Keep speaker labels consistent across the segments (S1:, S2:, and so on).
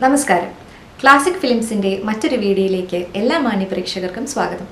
S1: നമസ്കാരം. ക്ലാസിക് ഫിലിംസിന്റെ മറ്റൊരു വീഡിയോയിലേക്ക് എല്ലാ മാന്യ പ്രേക്ഷകർക്കും സ്വാഗതം.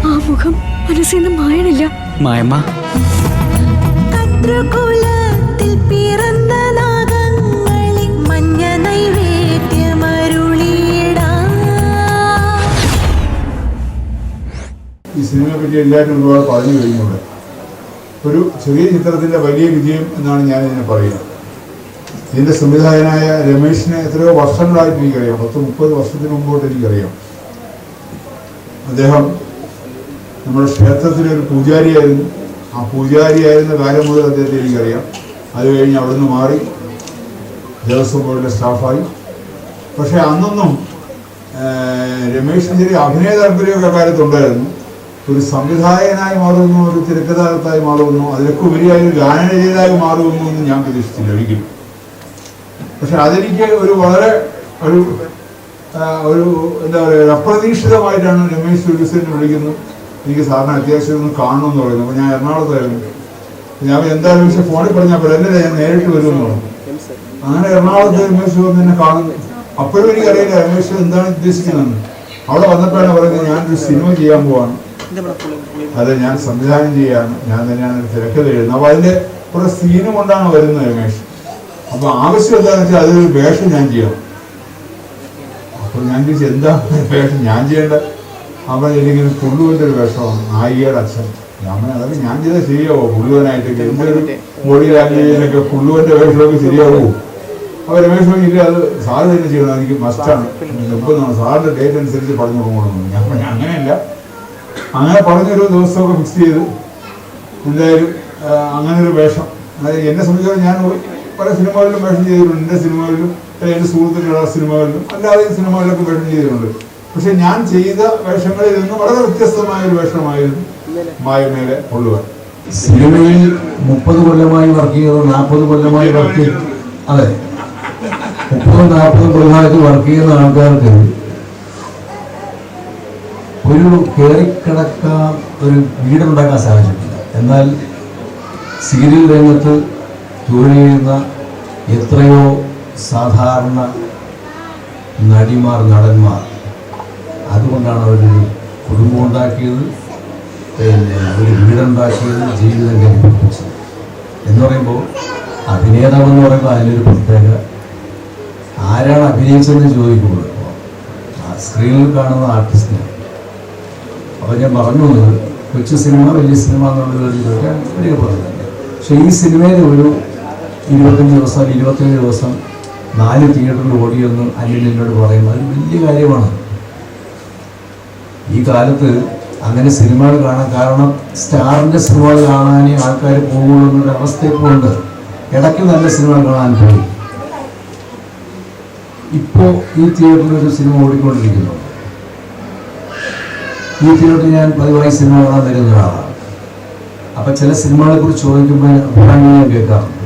S2: ആ മുഖം മനസ്സിന്ന് മായണില്ല.
S3: മായമ്മ
S4: ഈ സിനിമയെ പറ്റി എല്ലാവരും ഒരുപാട് പറഞ്ഞു കഴിഞ്ഞുണ്ട്. ഒരു ചെറിയ ചിത്രത്തിൻ്റെ വലിയ വിജയം എന്നാണ് ഞാൻ ഇതിനെ പറയുന്നത്. ഇതിൻ്റെ സംവിധായകനായ രമേശിനെ എത്രയോ വർഷങ്ങളായിട്ട് എനിക്കറിയാം. 30 വർഷത്തിന് മുമ്പോട്ട് എനിക്കറിയാം. അദ്ദേഹം നമ്മുടെ ക്ഷേത്രത്തിലെ ഒരു പൂജാരിയായിരുന്നു. ആ പൂജാരിയായിരുന്ന കാലം മുതൽ അദ്ദേഹത്തെ എനിക്കറിയാം. അത് കഴിഞ്ഞ് അവിടുന്ന് മാറി ദേവസ്വം ബോർഡിലെ സ്റ്റാഫായി. പക്ഷേ അന്നൊന്നും രമേശിന് ചെറിയ അഭിനയ താല്പര്യമൊക്കെ കാലത്തുണ്ടായിരുന്നു. ഒരു സംവിധായകനായി മാറുന്നു, ഒരു തിരക്കഥാകൃത്തായി മാറുന്നു, അതിലൊക്കെ ഉപരിയായി ഒരു ഗാനരചയിതായി മാറുന്നു എന്ന് ഞാൻ പ്രതീക്ഷിച്ചില്ല ഒരിക്കലും. പക്ഷെ അതെനിക്ക് ഒരു വളരെ ഒരു എന്താ പറയുക, അപ്രതീക്ഷിതമായിട്ടാണ് രമേശ് ടൂറിസ്റ്റിനെ വിളിക്കുന്നു. എനിക്ക് സാറിന് അത്യാവശ്യം ഒന്ന് കാണണമെന്ന് പറയുന്നു. അപ്പോൾ ഞാൻ എറണാകുളത്തായിരുന്നു. ഞാൻ എന്തായാലും പക്ഷേ ഫോണിൽ പറഞ്ഞാൽ എന്നല്ല ഞാൻ നേരിട്ട് വരുമെന്ന് പറഞ്ഞു. അങ്ങനെ എറണാകുളത്ത് രമേശ് വന്ന് എന്നെ കാണുന്നു. അപ്പോഴും എനിക്കറിയില്ല രമേശ് എന്താണ് ഉദ്ദേശിക്കുന്നതെന്ന്. അവിടെ വന്നപ്പോഴാണ് പറയുന്നത് ഞാനൊരു സിനിമ ചെയ്യാൻ പോവാണ്, അത് ഞാൻ സംവിധാനം ചെയ്യാണ്, ഞാൻ തന്നെയാണ് തിരക്കഥ എഴുതുന്നത്. അപ്പോൾ അതിൻ്റെ കുറേ സീനും കൊണ്ടാണ് വരുന്നത് രമേശ്. അപ്പോൾ ആവശ്യം എന്താണെന്ന് വെച്ചാൽ അതൊരു വേഷം ഞാൻ ചെയ്യണം. അപ്പോൾ ഞാൻ ചോദിച്ചു എന്താ വേഷം ഞാൻ ചെയ്യേണ്ട? അപ്പോൾ എനിക്കിങ്ങനെ പുള്ളുവൻ്റെ ഒരു വേഷമാണ്, നായികയുടെ അച്ഛൻ. അതൊക്കെ ഞാൻ ചെയ്താൽ ശരിയാവോ? പുള്ളുവനായിട്ടൊക്കെ എൻ്റെ ഒരു ബോഡി ലാംഗ്വേജിനൊക്കെ പുള്ളുവൻ്റെ വേഷമൊക്കെ ശരിയാവോ? അപ്പോൾ രമേശ് പറഞ്ഞു ഇല്ല, അത് സാറ് തന്നെ ചെയ്യണം, എനിക്ക് മസ്റ്റാണ്, നിർബന്ധമാണ്, സാറിൻ്റെ ഡേറ്റ് അനുസരിച്ച് പറഞ്ഞു കൊടുക്കണമെന്ന്. ഞാൻ പറഞ്ഞു അങ്ങനെയല്ല. അങ്ങനെ പറഞ്ഞൊരു ദിവസമൊക്കെ ഫിക്സ് ചെയ്ത് എന്തായാലും അങ്ങനെ ഒരു വേഷം, അതായത് എന്നെ സംബന്ധിച്ചാൽ ഞാൻ പല സിനിമകളിലും വേഷം ചെയ്തിട്ടുണ്ട്. എൻ്റെ സിനിമകളിലും എൻ്റെ സുഹൃത്തുക്കളുടെ സിനിമകളിലും അല്ലാതെ സിനിമകളിലൊക്കെ വേഷം ചെയ്തിട്ടുണ്ട്. പക്ഷെ ഞാൻ ചെയ്ത വേഷങ്ങളിൽ നിന്ന് വളരെ വ്യത്യസ്തമായ ഒരു വേഷമായിരുന്നു മായമേലെ കൊള്ളുവാൻ.
S5: സിനിമയിൽ 30 കൊല്ലമായി വർക്ക് ചെയ്തോ 40 കൊല്ലമായി വർക്ക് ചെയ്തു, അതെ 30-40 കൊല്ലമായിട്ട് വർക്ക് ചെയ്യുന്ന ആൾക്കാർക്ക് ഒരു കയറിക്കിടക്കാൻ ഒരു വീടുണ്ടാക്കാൻ സാധിച്ചിട്ടില്ല. എന്നാൽ സീരിയൽ രംഗത്ത് ജോലി ചെയ്യുന്ന എത്രയോ സാധാരണ നടിമാർ, നടന്മാർ, അതുകൊണ്ടാണ് അവരൊരു കുടുംബം ഉണ്ടാക്കിയത്, പിന്നെ ഒരു വീടുണ്ടാക്കിയത്, ജീവിതം ഘടിപ്പിച്ചത്. എന്ന് പറയുമ്പോൾ അഭിനേതാവെന്ന് പറയുമ്പോൾ അതിലൊരു പ്രത്യേക ആരാണ് അഭിനയിച്ചതെന്ന് ചോദിക്കുമ്പോൾ ആ സ്ക്രീനിൽ കാണുന്ന ആർട്ടിസ്റ്റിനാണ്. അപ്പോൾ ഞാൻ പറഞ്ഞു കൊച്ചു സിനിമ വലിയ സിനിമ എന്നുള്ളത് വലിയ പറയുന്നത്. പക്ഷെ ഈ സിനിമയിൽ ഒരു 25 ദിവസം 27 ദിവസം 4 തിയേറ്ററിൽ ഓടിയെന്ന് അനിൽ എന്നോട് പറയുന്നത് അത് വലിയ കാര്യമാണ്. ഈ കാലത്ത് അങ്ങനെ സിനിമകൾ കാണാൻ, കാരണം സ്റ്റാറിൻ്റെ സിനിമകൾ കാണാനേ ആൾക്കാർ പോകുള്ളൂ എന്നൊരു അവസ്ഥ ഇപ്പോൾ ഉണ്ട്. ഇടയ്ക്ക് നല്ല സിനിമകൾ കാണാൻ പോയി. ഇപ്പോൾ ഈ തിയേറ്ററിൽ ഒരു സിനിമ ഓടിക്കൊണ്ടിരിക്കുന്നു. ഈ തിയേറ്ററിൽ ഞാൻ പതിവായി സിനിമ കാണാൻ വരുന്ന ഒരാളാണ്. അപ്പം ചില സിനിമകളെ കുറിച്ച് ചോദിക്കുമ്പോൾ അഭിപ്രായങ്ങൾ ഞാൻ കേൾക്കാറുണ്ട്.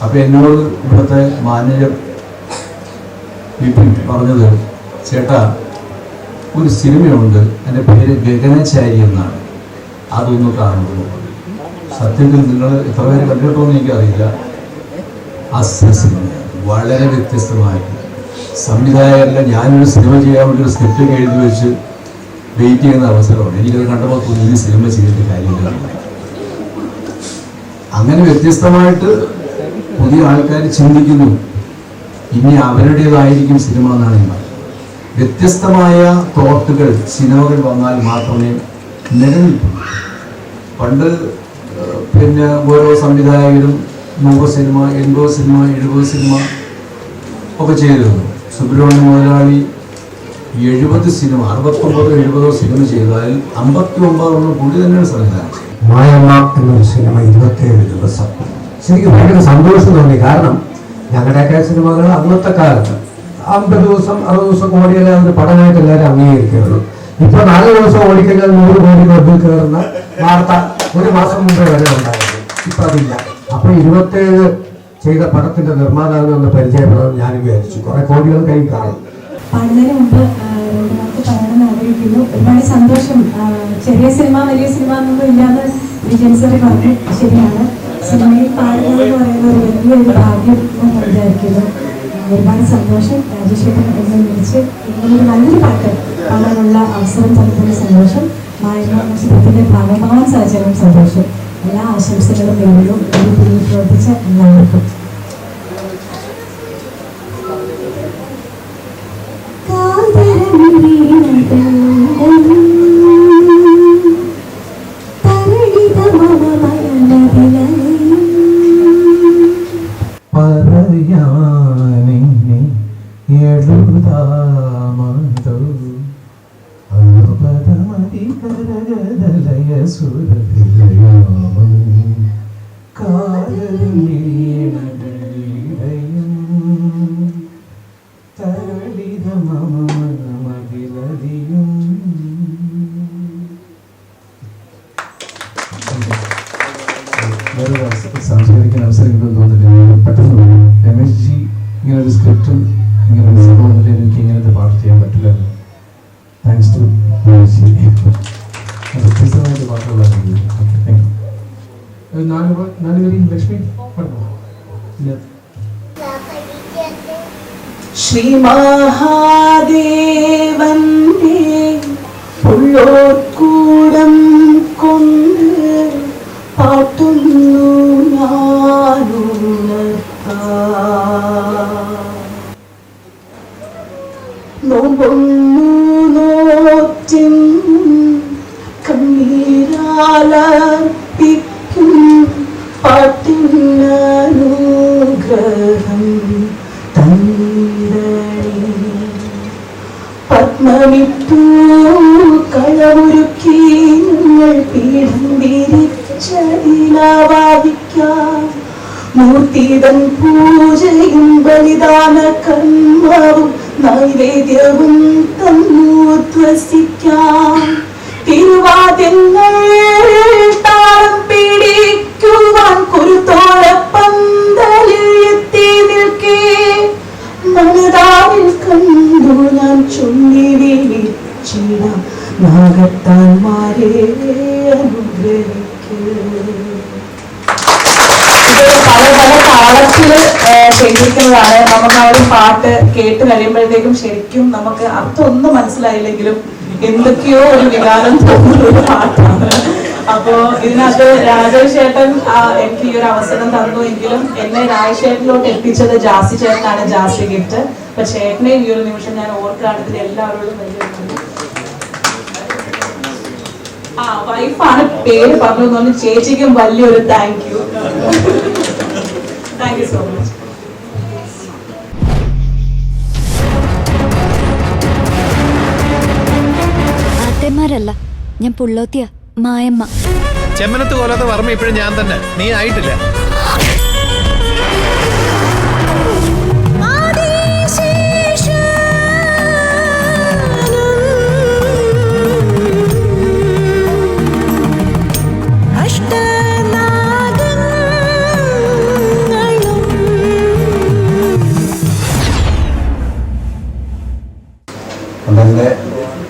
S5: അപ്പം എന്നോട് ഇവിടുത്തെ മാനേജർ വിപിൻ പറഞ്ഞത്, ചേട്ടാ ഒരു സിനിമയുണ്ട്, എൻ്റെ പേര് ഗഗനചാരി എന്നാണ്, അതൊന്ന് കാണുള്ളൂ. സത്യത്തിൽ നിങ്ങൾ എത്ര പേര് കണ്ടിട്ടോന്ന് എനിക്കറിയില്ല. അസ്യ സിനിമ വളരെ വ്യത്യസ്തമായിട്ട് സംവിധായകരല്ല, ഞാനൊരു സിനിമ ചെയ്യാൻ വേണ്ടി ഒരു സ്ക്രിപ്റ്റ് എഴുതി വെച്ച് വെയിറ്റ് ചെയ്യുന്ന അവസരമാണ്. എനിക്കത് കണ്ടപ്പോൾ തോന്നി ഈ സിനിമ ചെയ്തിട്ട് കാര്യമില്ല. അങ്ങനെ വ്യത്യസ്തമായിട്ട് പുതിയ ആൾക്കാർ ചിന്തിക്കുന്നു. ഇനി അവരുടേതായിരിക്കും സിനിമ എന്നാണ് ഞാൻ. വ്യത്യസ്തമായ തോട്ടുകൾ സിനിമകൾ വന്നാൽ മാത്രമേ നിലനിൽക്കൂ. പണ്ട് പിന്നെ ഓരോ സംവിധായകരും 100 സിനിമ 80 സിനിമ 70 സിനിമ ഒക്കെ ചെയ്തിരുന്നു. സുബ്രഹ്മണ്യ മുതലാളി 70 സിനിമ 69 70 സിനിമ ചെയ്താൽ 59 പുള്ളി തന്നെയാണ് സംവിധാനം.
S3: മായമ്മ എന്നൊരു സിനിമ 27 ദിവസം ശരിക്കും ഭയങ്കര സന്തോഷം തോന്നി. കാരണം ഞങ്ങളുടെയൊക്കെ സിനിമകൾ അന്നത്തെ കാലത്ത് 50 ദിവസം 60 ദിവസം ഓടിയാലേ അതിന് പഠനമായിട്ട് എല്ലാവരും അംഗീകരിക്കുള്ളൂ. ഇപ്പൊ 4 ദിവസം ഓടിക്കഴിഞ്ഞാൽ 100 കോടി ക്ലബിൽ കയറുന്ന വാർത്ത ഒരു മാസം മുമ്പേ വരെ ഉണ്ടായിരുന്നു. ഇപ്പൊ അതില്ല. അപ്പൊ 27 ചെയ്ത പടത്തിന്റെ നിർമ്മാതാവിനെ ഒന്ന് പരിചയപ്പെടാൻ ഞാനും വിചാരിച്ചു. കുറെ കോടികൾ കൈ കാണും.
S6: പാടുന്നതിന് മുമ്പ് നമുക്ക് പറയാൻ ആഗ്രഹിക്കുന്നു. ഒരുപാട് സന്തോഷം. ചെറിയ സിനിമ വലിയ സിനിമ എന്നൊന്നും ഇല്ലാതെ വിജയൻ സാറ് പറഞ്ഞു. ശരിയാണ്, സിനിമയിൽ പാടുന്നത് എന്ന് പറയുന്ന ഒരു വലിയൊരു ഭാഗ്യം എന്ന് വിചാരിക്കുന്നു. ഒരുപാട് സന്തോഷം. രാജേഷേട്ടൻ എന്നെ വിളിച്ച് ഇങ്ങനൊരു നല്ലൊരു പാട്ട് പാടാനുള്ള അവസരം തന്നതിന് സന്തോഷം. മായമ്മ ചിത്രത്തിന്റെ ഭാഗമാവാൻ സാധിച്ചതിനും സന്തോഷം. എല്ലാ ആശംസകളും നേരുന്നു. ഒരു ടീമിൽ പ്രവർത്തിച്ച എല്ലാവർക്കും.
S5: സംസാരിക്കാൻ അവസരം കിട്ടുമെന്ന് തോന്നുന്നില്ല. പെട്ടെന്ന് രമേശ് ജി ഇങ്ങനെ ഒരു സ്ക്രിപ്റ്റും ഇങ്ങനെ ഒരു സംഭവം എനിക്ക് ഇങ്ങനത്തെ പാട്ട് ചെയ്യാൻ പറ്റില്ല. Thanks to Ramesh ji. വ്യത്യസ്തമായിട്ട് പാട്ടുകളാണ്. നാലുപേരും ലക്ഷ്മി
S7: ശ്രീ മഹാദേവന്റെ ഉള്ളോർക്കൂടം കൊണ്ട് പാട്ടുന്നു നോമ്പൊന്നു നോറ്റും കണ്ണീരാലർപ്പിക്കും പാട്ടിനനുഗ്രഹം തന്നിടണേ. പത്മമിട്ടു കളമൊരുക്കി ഞങ്ങൾ പീഠം വിരിച്ചതിലാവാദിക്കാം. മൂർത്തിതൻ പൂജയും ബലിദാന കർമ്മവും നൈവേദ്യവും തന്നൂർധ്വസിക്കാം. തിരുവാതിങ്ങൾ താളം പിടിക്കുവാൻ കുരുത്തോളപ്പന്തലിൽ എത്തി നിൽക്കേ. മനതാവിൽ കണ്ടു ഞാൻ ചൊല്ലി വിളിച്ചിടാം നാഗത്താന്മാരെ അനുഗ്രഹിക്കൂ. പല പല താളത്തില് ചെയ്തിരിക്കുന്നതാണ്. നമുക്ക് ആ ഒരു പാട്ട് കേട്ട് കഴിയുമ്പോഴത്തേക്കും ശരിക്കും നമുക്ക് അർത്ഥം ഒന്നും മനസ്സിലായില്ലെങ്കിലും എന്തൊക്കെയോ ഒരു വികാരം തോന്നുന്ന ഒരു പാട്ടാണ്. അപ്പോ ഇതിനകത്ത് രാജേഷ് ചേട്ടൻ എനിക്ക് ഈ ഒരു അവസരം തന്നു എങ്കിലും എന്നെ രാജേഷ് ചേട്ടനിലോട്ട് എത്തിച്ചത് ജാസി ചേട്ടനാണ്. ജാസി ഗിഫ്റ്റ്. അപ്പൊ ചേട്ടനെ ഈ ഒരു നിമിഷം ഞാൻ ഓർക്കുകയാണ്. ഇതിൽ എല്ലാവരോടും വലിയ ആ വൈഫാണ് പേര് പറഞ്ഞതുകൊണ്ട് ചേച്ചിക്കും വലിയൊരു താങ്ക് യു സോ മച്ച്.
S2: ആത്തേമാരല്ല, ഞാൻ പുള്ളോത്തിയ മായമ്മ.
S8: ചെമ്മനത്ത് കൊല്ലാത്ത വർമ്മ ഇപ്പോഴും ഞാൻ തന്നെ, നീ ആയിട്ടില്ല.
S5: അതെൻ്റെ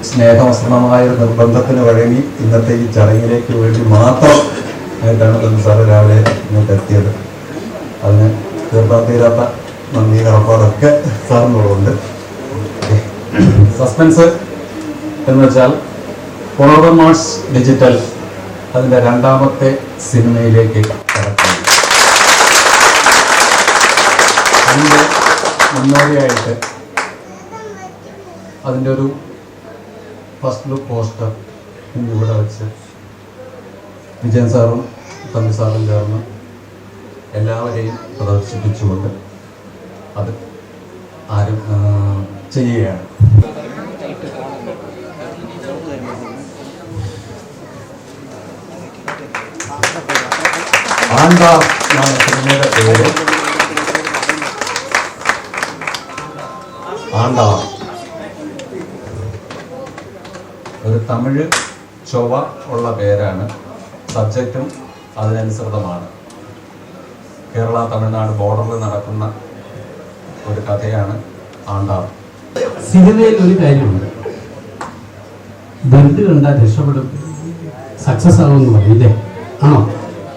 S5: സ്നേഹവസ്ത്രമായ ഒരു നിർബന്ധത്തിന് വഴങ്ങി ഇന്നത്തെ ഈ ചടങ്ങിലേക്ക് വേണ്ടി മാത്രം ആയിട്ടാണ് തന്നെ സാറ് രാവിലെ ഇങ്ങോട്ട് എത്തിയത്. അതിന് തീർത്താ നന്ദി കടപ്പാടൊക്കെ സാറിനോടുണ്ട്. സസ്പെൻസ് എന്ന് വെച്ചാൽ ഫോർവേഡ് മാർട്സ് ഡിജിറ്റൽ അതിൻ്റെ 2ാമത്തെ സിനിമയിലേക്ക് കടക്കുന്നു. അതിൻ്റെ മുന്നോടിയായിട്ട് അതിൻ്റെ ഒരു ഫസ്റ്റ് ലുക്ക് പോസ്റ്റർ ഇന്നിവിടെ വെച്ച് വിജയൻ സാറും തമ്പി സാറും ചേർന്ന് എല്ലാവരെയും പ്രദർശിപ്പിച്ചുകൊണ്ട് അത് ആരും ചെയ്യുകയാണ്. ആണ്ടാം എന്നാണ് സിനിമയുടെ പേര്. ആണ്ടാം ഒരു തമിഴ് ചൊവ്വ ഉള്ള പേരാണ്. സബ്ജക്റ്റും അതിനനുസൃതമാണ്. കേരള തമിഴ്നാട് ബോർഡറിൽ നടക്കുന്ന ഒരു കഥയാണ് ആണ്ടാം.
S9: സിനിമയിൽ ഒരു കാര്യമുണ്ട്, ബന്ധു കണ്ടാൽ രക്ഷപ്പെടും, സക്സസ് ആകുമെന്ന് പറയും. ഇല്ലേ? ആണോ?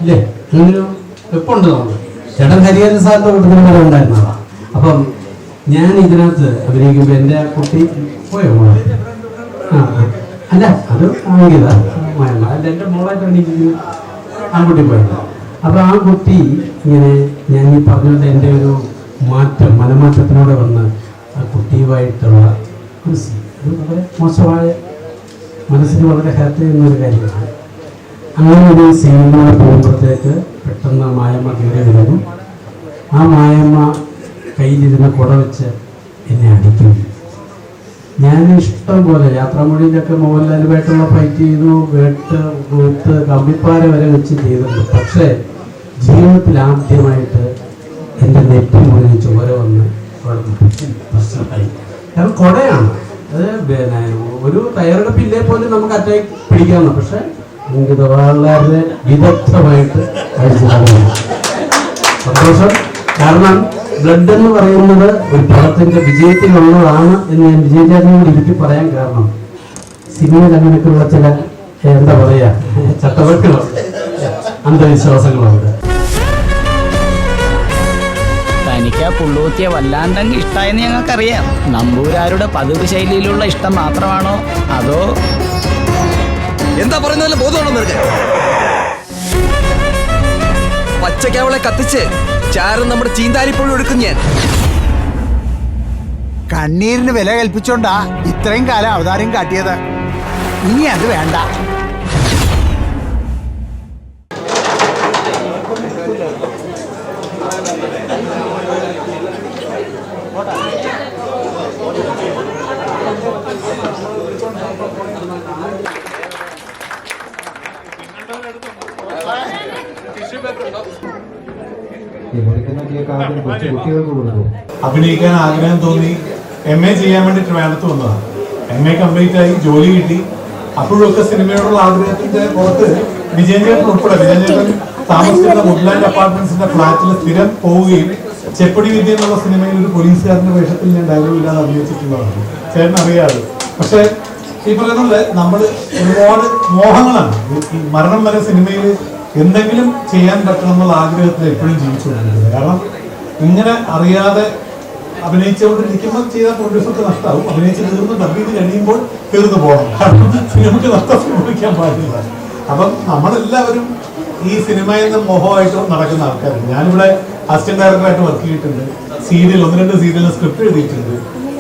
S9: ഇല്ലേ? അങ്ങനൊരു വെപ്പുണ്ട് നമുക്ക്. ചേട്ടൻ ഹരിഹരൻ സാറിൻ്റെ കൂട്ടത്തിൽ ഉണ്ടായിരുന്ന ആളാണ്. അപ്പം ഞാൻ ഇതിനകത്ത് അഭിനയിക്കുമ്പോൾ എൻ്റെ കുട്ടി പോയോ മോളെ? അല്ല, അത് ആംഗിത മയമ്മ അല്ല, എൻ്റെ മോളായിട്ട് അഭിനയിക്കുന്ന ആൺകുട്ടി പോയത്. അപ്പോൾ ആ കുട്ടി ഇങ്ങനെ ഞാൻ ഈ പറഞ്ഞത് എൻ്റെ ഒരു മാറ്റം, മനമാറ്റത്തിലൂടെ വന്ന് ആ കുട്ടിയുമായിട്ടുള്ള ഒരു വളരെ മോശമായ മനസ്സിന് വളരെ ഹാപ്പി ചെയ്യുന്നൊരു കാര്യമാണ്. അങ്ങനെ ഒരു സിനിമ പോകുമ്പോഴത്തേക്ക് പെട്ടെന്ന് മായമ്മ കയറി വരുന്നു. ആ മായമ്മ കയ്യിലിരുന്ന് കുട വെച്ച് എന്നെ അടിക്കുന്നു. ഞാൻ ഇഷ്ടം പോലെ യാത്രാമൊഴിയിലൊക്കെ മോഹൻലാലുമായിട്ടുള്ള ഫൈറ്റ് ചെയ്തു, വെട്ട് കൂത്ത് കമ്പിപ്പാര വരെ വെച്ച് ചെയ്തിട്ടുണ്ട്. പക്ഷേ ജീവിതത്തിൽ ആദ്യമായിട്ട് എൻ്റെ നെറ്റി മുഴുവൻ ചോര വന്ന് പ്രശ്നമായി. കാരണം കുടയാണ് അത്. പിന്നെ ഒരു തയ്യാറെടുപ്പില്ലേ പോലും നമുക്ക് അറ്റാക്ക് പിടിക്കാവുന്ന, പക്ഷെ ഇത് വളരെ വിദഗ്ധമായിട്ട് കഴിച്ചു തുടങ്ങി. സന്തോഷം. കാരണം ബ്ലഡ് എന്ന് പറയുന്നത് ഒരു പടത്തിന്റെ വിജയത്തിലുള്ളതാണ് എന്ന് ഞാൻ വിജയചാരിനോട് എനിക്ക് പറയാൻ കാരണം സിനിമയിൽ അങ്ങനെയൊക്കെയുള്ള ചില എന്താ പറയാ ചട്ടവട്ടുകളുണ്ട്, അന്ധവിശ്വാസങ്ങളുണ്ട്.
S10: തനിക്ക് ആ പുള്ളൂത്തിയെ വല്ലാണ്ടങ്ങ് ഇഷ്ടമായെന്ന് ഞങ്ങൾക്കറിയാം. നമ്പൂരാരുടെ പതിവ് ശൈലിയിലുള്ള ഇഷ്ടം മാത്രമാണോ അതോ
S8: എന്താ പറയുന്നതല്ല ബോധമാണോ നിനക്ക്? പച്ചക്കവളെ കത്തിച്ച് ചാരം നമ്മുടെ ചീന്താരിപ്പോഴും എടുക്കും ഞാൻ.
S11: കണ്ണീരിന് വില കൽപ്പിച്ചോണ്ടാ ഇത്രയും കാലം അവതാരം കാട്ടിയത്. ഇനി അത് വേണ്ട.
S4: അഭിനയിക്കാൻ ആഗ്രഹം തോന്നി MA ചെയ്യാൻ വേണ്ടി ട്രിവാൻഡ്രത്ത് വന്നതാണ്. MA കംപ്ലീറ്റ് ആയി, ജോലി കിട്ടി. അപ്പോഴൊക്കെ സിനിമയോടുള്ള ആഗ്രഹത്തിന്റെ പുറത്ത് വിജയൻ ചേട്ടൻ ഉൾപ്പെടെ, വിജയൻ ചേട്ടൻ താമസിക്കുന്ന വുഡ്ലാൻഡ് അപ്പാർട്ട്മെന്റ്സിന്റെ ഫ്ലാറ്റിൽ സ്ഥിരം പോവുകയും ചെപ്പടി വിദ്യ എന്നുള്ള സിനിമയിൽ ഒരു പോലീസുകാരന്റെ വേഷത്തിൽ ഞാൻ ഡയലോഗ് ഇല്ലാതെ അഭിനയിച്ചിട്ടുള്ളതാണ്. ചേട്ടൻ അറിയാതെ. പക്ഷെ ഈ പറയുന്നത് നമ്മൾ ഒരുപാട് മോഹങ്ങളാണ്. ഈ മരണം വരെ സിനിമയിൽ എന്തെങ്കിലും ചെയ്യാൻ പറ്റണമെന്നുള്ള ആഗ്രഹത്തിൽ എപ്പോഴും ജീവിച്ചുകൊണ്ടിരിക്കുന്നത്. കാരണം ഇങ്ങനെ അറിയാതെ അഭിനയിച്ചുകൊണ്ടിരിക്കുമ്പോൾ ചെയ്ത പ്രൊഡ്യൂസർക്ക് നഷ്ടമാവും. അഭിനയിച്ച് തീർന്ന് ഡബ് ചെയ്ത് കഴിയുമ്പോൾ തീർന്നു പോകണം. കാരണം സിനിമയ്ക്ക് നഷ്ടം സംഭവിക്കാൻ പാടില്ല. അപ്പം നമ്മളെല്ലാവരും ഈ സിനിമയിൽ നിന്ന് മോഹമായിട്ട് നടക്കുന്ന ആൾക്കാരുണ്ട്. ഞാനിവിടെ അസിസ്റ്റന്റ് ഡയറക്ടറായിട്ട് വർക്ക് ചെയ്തിട്ടുണ്ട്. സീരിയൽ 1-2 സീരിയലിന് സ്ക്രിപ്റ്റ് എഴുതിയിട്ടുണ്ട്.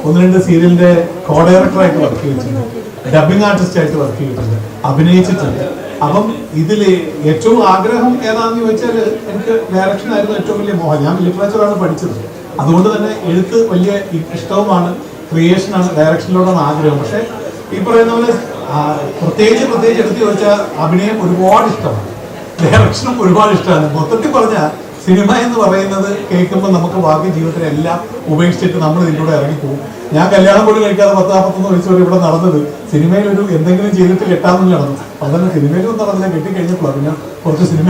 S12: 1-2 സീരിയലിന്റെ കോ ഡയറക്ടറായിട്ട് വർക്ക് ചെയ്തിട്ടുണ്ട്, ഡബിങ് ആർട്ടിസ്റ്റ് ആയിട്ട് വർക്ക് ചെയ്തിട്ടുണ്ട്, അഭിനയിച്ചിട്ടുണ്ട്. അപ്പം ഇതിൽ ഏറ്റവും ആഗ്രഹം ഏതാണെന്ന് ചോദിച്ചാൽ എനിക്ക് ഡയറക്ഷൻ ആയിരുന്നു ഏറ്റവും വലിയ മോഹം. ഞാൻ ലിറ്ററേച്ചറാണ് പഠിച്ചത്, അതുകൊണ്ട് തന്നെ എഴുത്ത് വലിയ ഇഷ്ടവുമാണ്, ക്രിയേഷനാണ്, ഡയറക്ഷനിലോടാണ് ആഗ്രഹം. പക്ഷെ ഈ പറയുന്ന പോലെ പ്രത്യേകിച്ച് എടുത്ത് ചോദിച്ചാൽ അഭിനയം ഒരുപാട് ഇഷ്ടമാണ്, ഡയറക്ഷനും ഒരുപാട് ഇഷ്ടമാണ്. മൊത്തത്തിൽ പറഞ്ഞാൽ സിനിമ എന്ന് പറയുന്നത് കേൾക്കുമ്പോൾ നമുക്ക് ബാക്കി ജീവിതത്തിൽ എല്ലാം ഉപേക്ഷിച്ചിട്ട് നമ്മൾ ഇതിലൂടെ ഇറങ്ങിപ്പോകും. ഞാൻ കല്യാണം പോലും കഴിക്കാതെ 10-41 വയസ്സ് വരെ ഇവിടെ നടന്നത് സിനിമയിൽ ഒരു എന്തെങ്കിലും ചെയ്തിട്ട് കെട്ടാമെന്ന് നടന്നു. അതന്നെ സിനിമയിലും നടന്നില്ല, കെട്ടിക്കഴിഞ്ഞപ്പോൾ പിന്നെ കുറച്ച് സിനിമ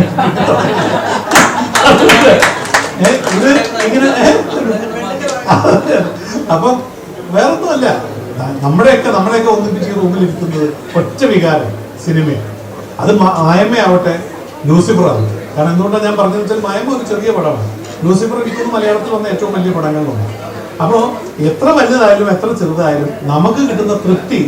S12: ഇത് ഇങ്ങനെ. അപ്പം വേറൊന്നുമല്ല, നമ്മളെയൊക്കെ ഒന്നിപ്പിച്ച് റൂമിലിരിക്കുന്നത് ഒറ്റ വികാരം സിനിമയാണ്. അത് മായമ്മയാവട്ടെ, ലൂസിഫർ ആവട്ടെ. കാരണം എന്തുകൊണ്ടാണ് ഞാൻ പറഞ്ഞതെന്ന് വെച്ചാൽ മായമ്മ ഒരു ചെറിയ പടമാണ്, ലൂസിഫർ എനിക്കൊന്ന് മലയാളത്തിൽ വന്ന ഏറ്റവും വലിയ പടങ്ങളുണ്ട്. അപ്പോൾ എത്ര വലുതായാലും എത്ര ചെറുതായാലും നമുക്ക് കിട്ടുന്ന തൃപ്തി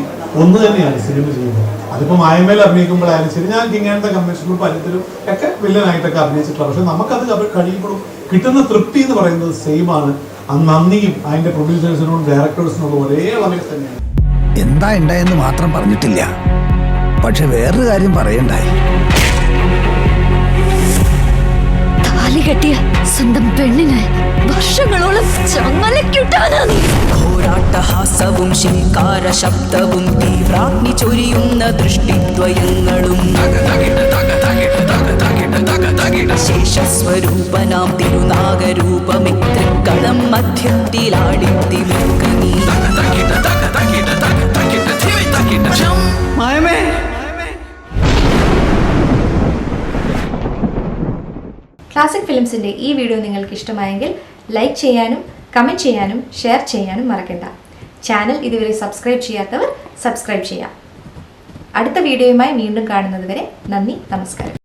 S12: ഒന്ന് തന്നെയാണ് സിനിമ ചെയ്യുമ്പോൾ. അതിപ്പോൾ മായമ്മയിൽ അഭിനയിക്കുമ്പോഴായാലും ശരി, ഞാൻ കിങ് ആൻഡ് ദ കൺവെൻഷനിലും പലത്തിലും ഒക്കെ വില്ലനായിട്ടൊക്കെ അഭിനയിച്ചിട്ടുള്ള, പക്ഷെ നമുക്കത് കഴിയുമ്പോഴും കിട്ടുന്ന തൃപ്തി എന്ന് പറയുന്നത് സെയിം ആണ്. ആ നന്ദിയും അതിന്റെ പ്രൊഡ്യൂസേഴ്സിനോടും ഡയറക്ടേഴ്സിനോടും ഒരേ അളവിൽ തന്നെയാണ്.
S8: എന്താ ഉണ്ടായെന്ന് മാത്രം പറഞ്ഞിട്ടില്ല, പക്ഷെ വേറൊരു കാര്യം പറയണ്ടായി.
S2: കെട്ടിയ സ്വന്തം പെണ്ണിനെ വർഷങ്ങളോളം ചങ്ങലക്കിട്ടാനാ നീ.
S13: പോരാട്ടഹാസവും ശിങ്കാര ശബ്ദവും തീവ്രാഗ്നി ചൊരിയുന്ന ദൃഷ്ടിദ്വയങ്ങളും ശേഷസ്വരൂപനാം തിരുനാഗരൂപമിത്രിക്കളം മധ്യത്തിലാടിത്തിമുഖനീ.
S1: ക്ലാസിക് ഫിലിംസിൻ്റെ ഈ വീഡിയോ നിങ്ങൾക്ക് ഇഷ്ടമായെങ്കിൽ ലൈക്ക് ചെയ്യാനും കമൻറ്റ് ചെയ്യാനും ഷെയർ ചെയ്യാനും മറക്കണ്ട. ചാനൽ ഇതുവരെ സബ്സ്ക്രൈബ് ചെയ്യാത്തവർ സബ്സ്ക്രൈബ് ചെയ്യാം. അടുത്ത വീഡിയോയുമായി വീണ്ടും കാണുന്നത് വരെ നന്ദി, നമസ്കാരം.